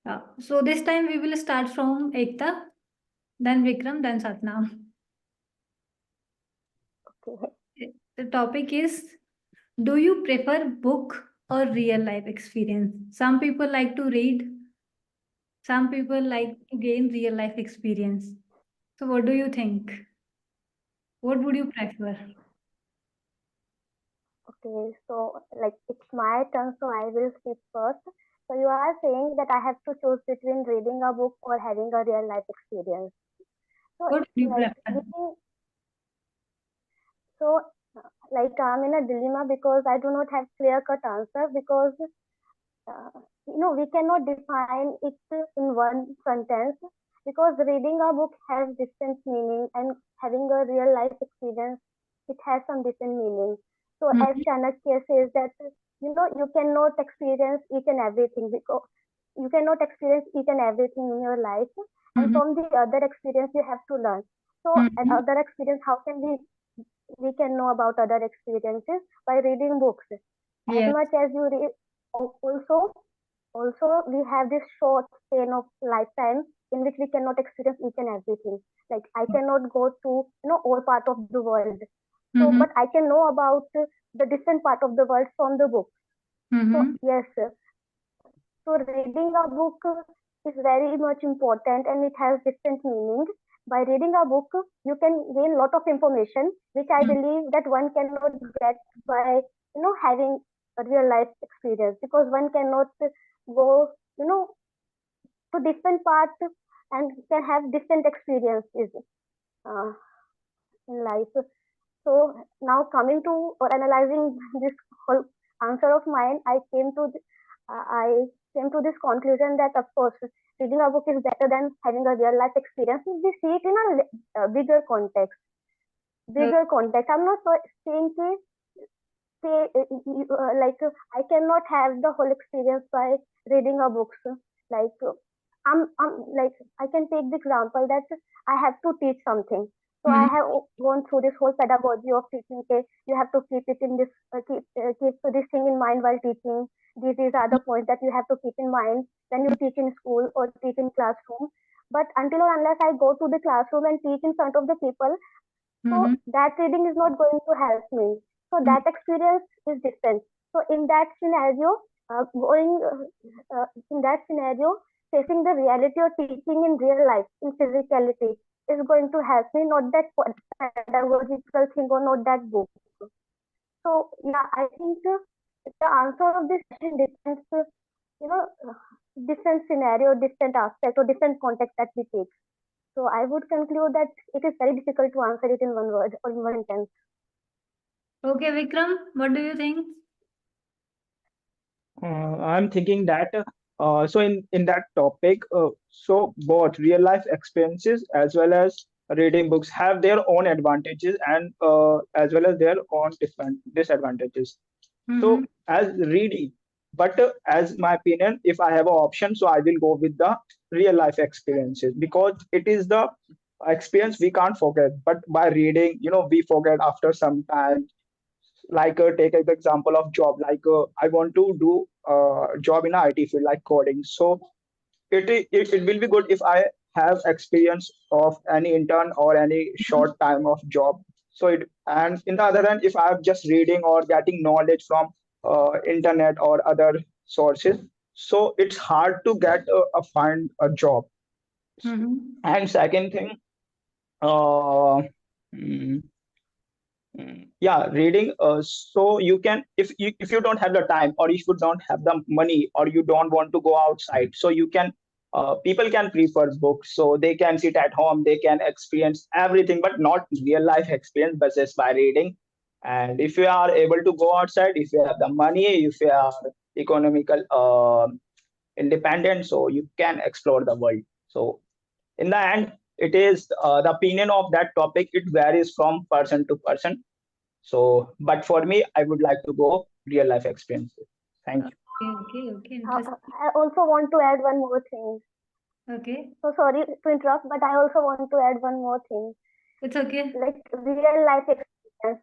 So this time we will start from Ekta, then Vikram, then Satnam. Okay. The topic is, do you prefer book or real life experience? Some people like to read, some people like to gain real life experience. So what do you think? What would you prefer? Okay, so like it's my turn, so I will speak first. So you are saying that I have to choose between reading a book or having a real life experience. So What would you like prefer? so like I'm in a dilemma because I do not have clear cut answer because uh, we cannot define it in one sentence because reading a book has different meaning and having a real life experience it has some different meaning. So as Mhm, Chanakya says that you cannot experience each and everything because you cannot experience each and everything in your life, and mhm, from the other experience you have to learn. So at mhm. other experience, how can we can know about other experiences by reading books? As Yes. much as you read, also we have this short span of lifetime in which we cannot experience each and everything. Like I cannot go to all part of the world, so Mm-hmm. but I can know about the different part of the world from the book. So Mm-hmm. yes, so reading a book is very much important and it has different meaning. By reading a book, you can gain lot of information, which I believe that one cannot get by having a real life experience because one cannot go you know to different parts and can have different experiences uh, in life. So now coming to or analyzing this whole answer of mine, I came to this conclusion that of course reading a book is better than having a real life experience. We see it in a bigger context. Bigger context. I'm not saying that I cannot have the whole experience by reading a book. Like I'm like I can take the example that I have to teach something. So I Mm-hmm. have gone through this whole pedagogy of teaching. Okay, you have to keep it in this keep this thing in mind while teaching. These are the points that you have to keep in mind when you teach in school or teach in classroom. But until or unless I go to the classroom and teach in front of the people, so Mm-hmm. that reading is not going to help me. So that experience is different. So in that scenario, in that scenario, facing the reality of teaching in real life, in physicality, is going to help me, not that pedagogical thing or not that book. So yeah, I think the answer of this question depends, you know, uh, different scenario, different aspect, or different context that we take. So I would conclude that it is very difficult to answer it in one word or in one sentence. Okay, Vikram, what do you think? I'm thinking that so in that topic, so both real life experiences as well as reading books have their own advantages and as well as their own different disadvantages. Mm-hmm. So as reading, but as my opinion, if I have an option, so I will go with the real life experiences because it is the experience we can't forget. But by reading, we forget after some time. Like take an example of job. Like I want to do job in a IT field, like coding. So it will be good if I have experience of any intern or any short time of job. So it and in the other hand, if I'm just reading or getting knowledge from internet or other sources, so it's hard to get find a job. Mm-hmm. And second thing, uh, mm, yeah, reading. So you can, if you don't have the time or if you don't have the money or you don't want to go outside, so you can. People can prefer books, so they can sit at home, they can experience everything, but not real life experience versus by reading. And if you are able to go outside, if you have the money, if you are economical independent, so you can explore the world. So in the end, it is the opinion of that topic. It varies from person to person, so, but for me, I would like to go real life experiences. Thank you. Okay, interesting. I also want to add one more thing. Okay, So sorry to interrupt, but I also want to add one more thing, it's okay. like real life experience.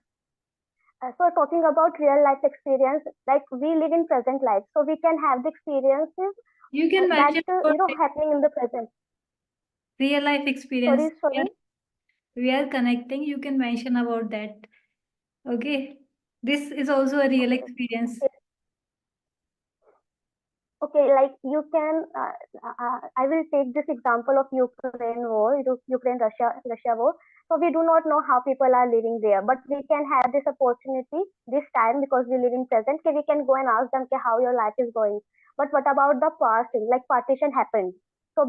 So talking about real life experience, like we live in present life, so we can have the experiences You can that mention about happening in the present. real life experience. Sorry. We are connecting. You can mention about that. Okay. This is also a real Okay. experience. Okay, like you can, I will take this example of Ukraine war, Ukraine Russia war. So we do not know how people are living there, but we can have this opportunity this time because we live in present. Okay, we can go and ask them, okay, how your life is going. But what about the past thing? Like partition happened. So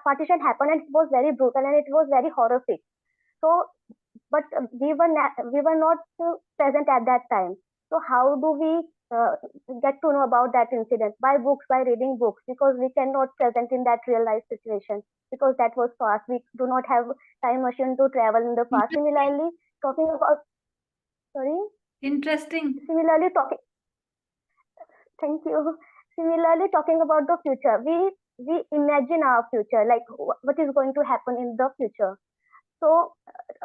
partition happened and it was very brutal and it was very horrific. So but we were not present at that time. So how do we get to know about that incident? By books, by reading books, because we cannot present in that real life situation because that was past. We do not have time machine to travel in the past. Similarly, talking about sorry. Interesting. Similarly, talking. Thank you. Similarly, talking about the future, we imagine our future, like what is going to happen in the future. So,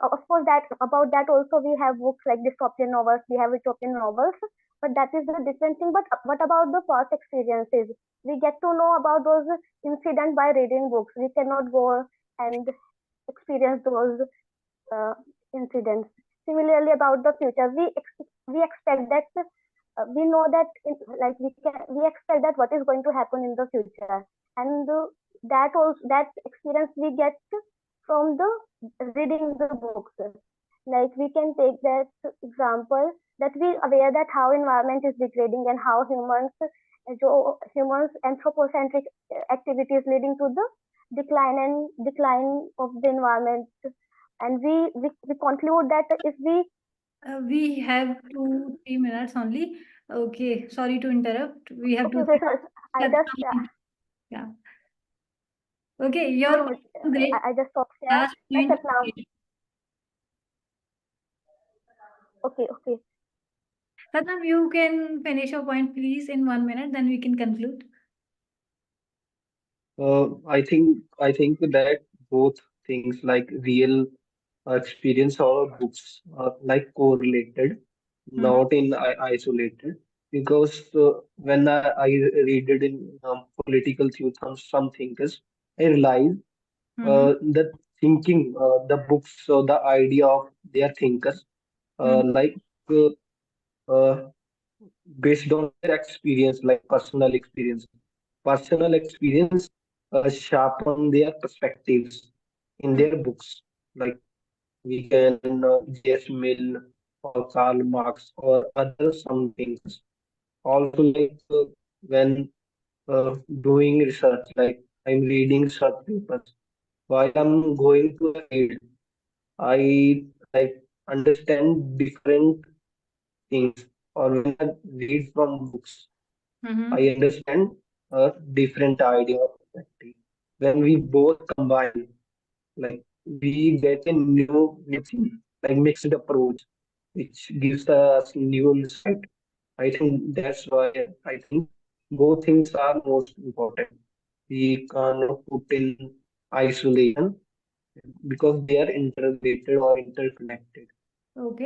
of course, that about that also we have books like dystopian novels, we have utopian novels, but that is a different thing. But what about the past experiences? We get to know about those incidents by reading books. We cannot go and experience those uh, incidents. Similarly, about the future, we expect that we know that like we expect that what is going to happen in the future, and that experience we get from the reading the books. Like we can take that example that we aware that how environment is degrading and how humans anthropocentric activities leading to the decline of the environment, and we conclude that if We have 2 3 minutes only. Okay. Sorry to interrupt. We have okay, to. okay, so I just Yeah. Okay. no, Your no, great. I just stopped there. Last That's point. it now. Okay, okay. Satnam, you can finish your point, please, in 1 minute. Then we can conclude. I think that both things like real experience or books are like correlated, Mm-hmm. not in isolated. Because when I read it in political theory, some thinkers, I realize Mm-hmm. that thinking, the books, the idea of their thinkers, like uh, uh, based on their experience, like personal experience. Personal experience sharpen their perspectives in their books. Like we can J.S. Mill or Karl Marx or other some thinkers. Also, like when doing research, like I'm reading research papers. While I'm going to a field, I like understand different things. Or when I read from books, I Mm-hmm. understand a different idea of perspective. When we both combine, like we get a new thing, like mixed approach, which gives us new insight. I think that's why I think both things are most important. We cannot put in isolation because they are interrelated or interconnected. Okay.